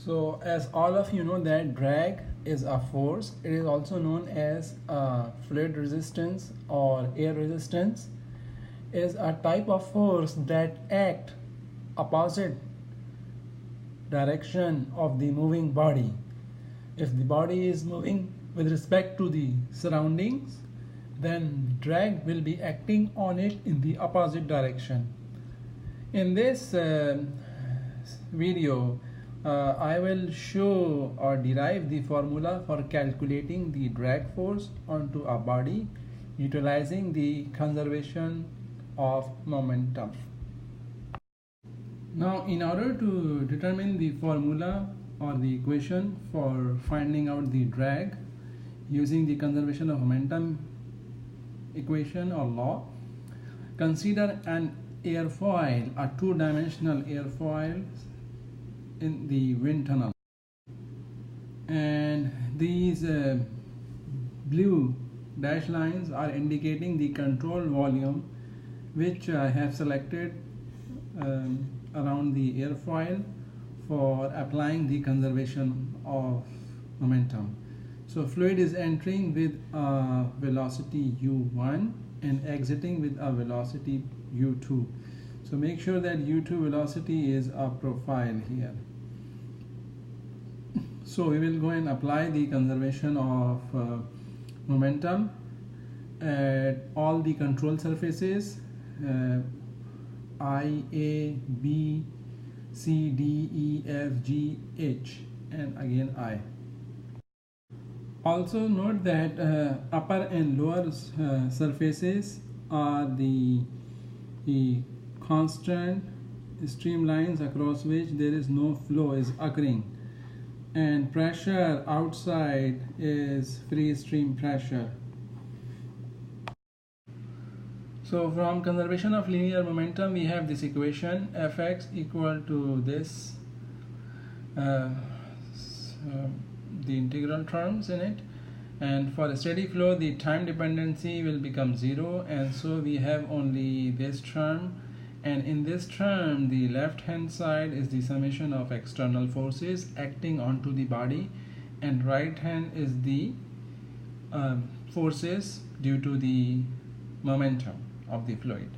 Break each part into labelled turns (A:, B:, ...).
A: So as all of you know that drag is a force, it is also known as fluid resistance or air resistance, is a type of force that act opposite direction of the moving body. If the body is moving with respect to the surroundings, then drag will be acting on it in the opposite direction. In this video, I will show or derive the formula for calculating the drag force onto a body utilizing the conservation of momentum. Now, in order to determine the formula or the equation for finding out the drag using the conservation of momentum equation or law, consider an airfoil, a two-dimensional airfoil in the wind tunnel, and these blue dashed lines are indicating the control volume which I have selected around the airfoil for applying the conservation of momentum. So fluid is entering with a velocity u1 and exiting with a velocity u2. So make sure that u2 velocity is a profile here. So we will go and apply the conservation of momentum at all the control surfaces I, A, B, C, D, E, F, G, H, and again I. Also note that upper and lower surfaces are the constant streamlines across which there is no flow is occurring, and pressure outside is free stream pressure. So from conservation of linear momentum, we have this equation Fx equal to this the integral terms in it, and for a steady flow the time dependency will become 0, and so we have only this term, and in this term the left hand side is the summation of external forces acting onto the body, and right hand is the forces due to the momentum of the fluid.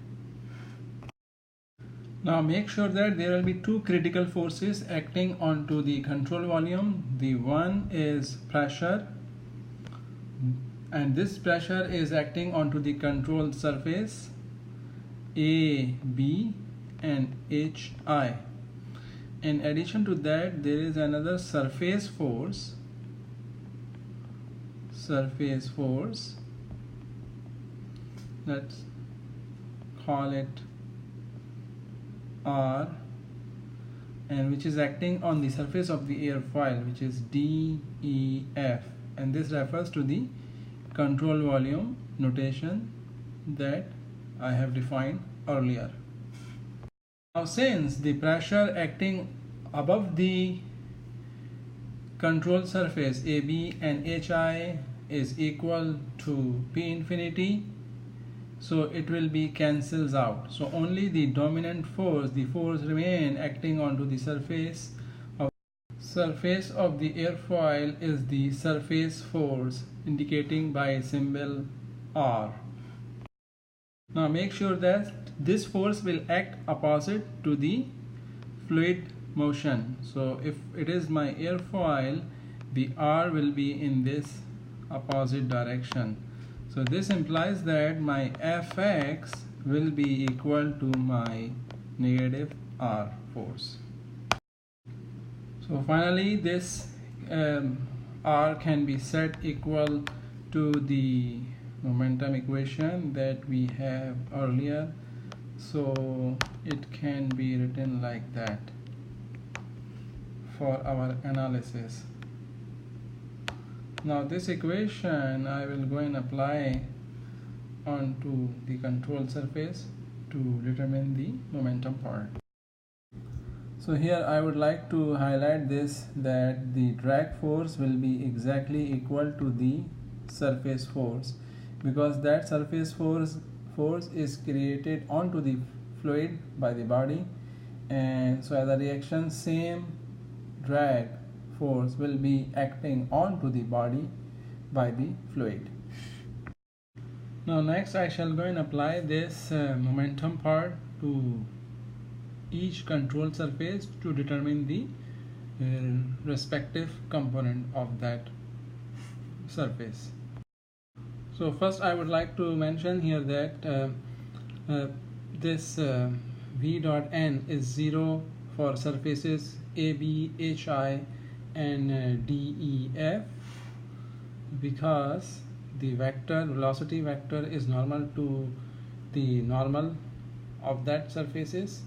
A: Now make sure that there will be two critical forces acting onto the control volume. The one is pressure, and this pressure is acting onto the control surface A, B and H, I. In addition to that, there is another surface force, let's call it R, and which is acting on the surface of the airfoil, which is D, E, F, and this refers to the control volume notation that I have defined earlier. Now since the pressure acting above the control surface AB and HI is equal to P infinity, so it will be cancels out, so only the dominant force, the force remain acting onto the surface of the airfoil is the surface force, indicating by symbol R. Now make sure that this force will act opposite to the fluid motion. So if it is my airfoil, the R will be in this opposite direction. So this implies that my Fx will be equal to my negative R force. So finally this R can be set equal to the momentum equation that we have earlier. So it can be written like that for our analysis. Now this equation I will go and apply onto the control surface to determine the momentum part. So here I would like to highlight this, that the drag force will be exactly equal to the surface force, because that surface force is created onto the fluid by the body, and so as a reaction same drag force will be acting onto the body by the fluid. Now next I shall go and apply this momentum part to each control surface to determine the respective component of that surface. So first I would like to mention here that this V dot N is 0 for surfaces A, B, H, I and D, E, F, because the velocity vector is normal to the normal of that surfaces.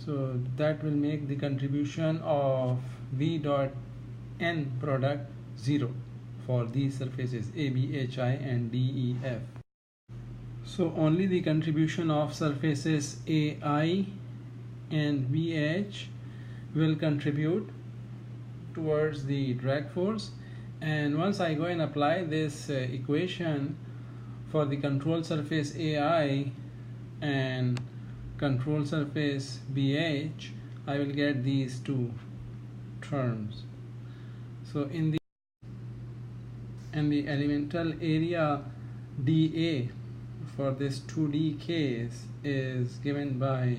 A: So that will make the contribution of V dot N product 0 for these surfaces A, B, H, I and D, E, F. So only the contribution of surfaces AI and VH will contribute towards the drag force, and once I go and apply this equation for the control surface AI and control surface BH, I will get these two terms. So in the elemental area dA for this 2D case is given by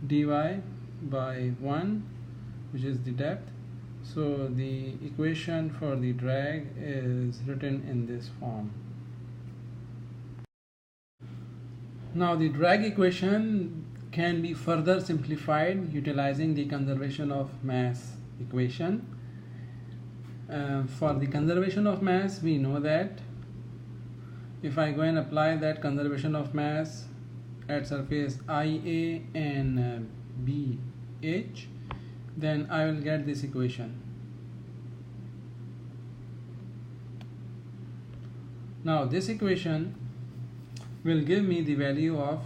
A: dy by 1, which is the depth. So the equation for the drag is written in this form. Now the drag equation can be further simplified utilizing the conservation of mass equation. For the conservation of mass, we know that if I go and apply that conservation of mass at surface IA and BH, then I will get this equation. Now this equation will give me the value of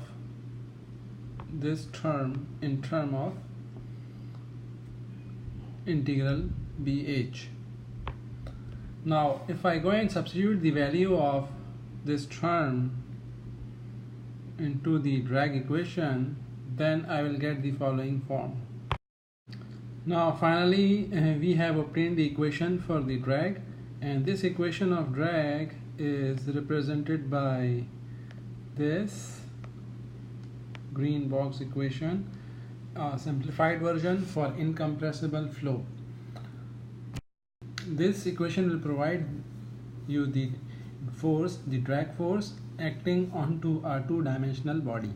A: this term in term of integral BH. Now if I go and substitute the value of this term into the drag equation, then I will get the following form. Now finally we have obtained the equation for the drag, and this equation of drag is represented by this green box equation, a simplified version for incompressible flow. This equation will provide you the force, the drag force acting onto a two-dimensional body.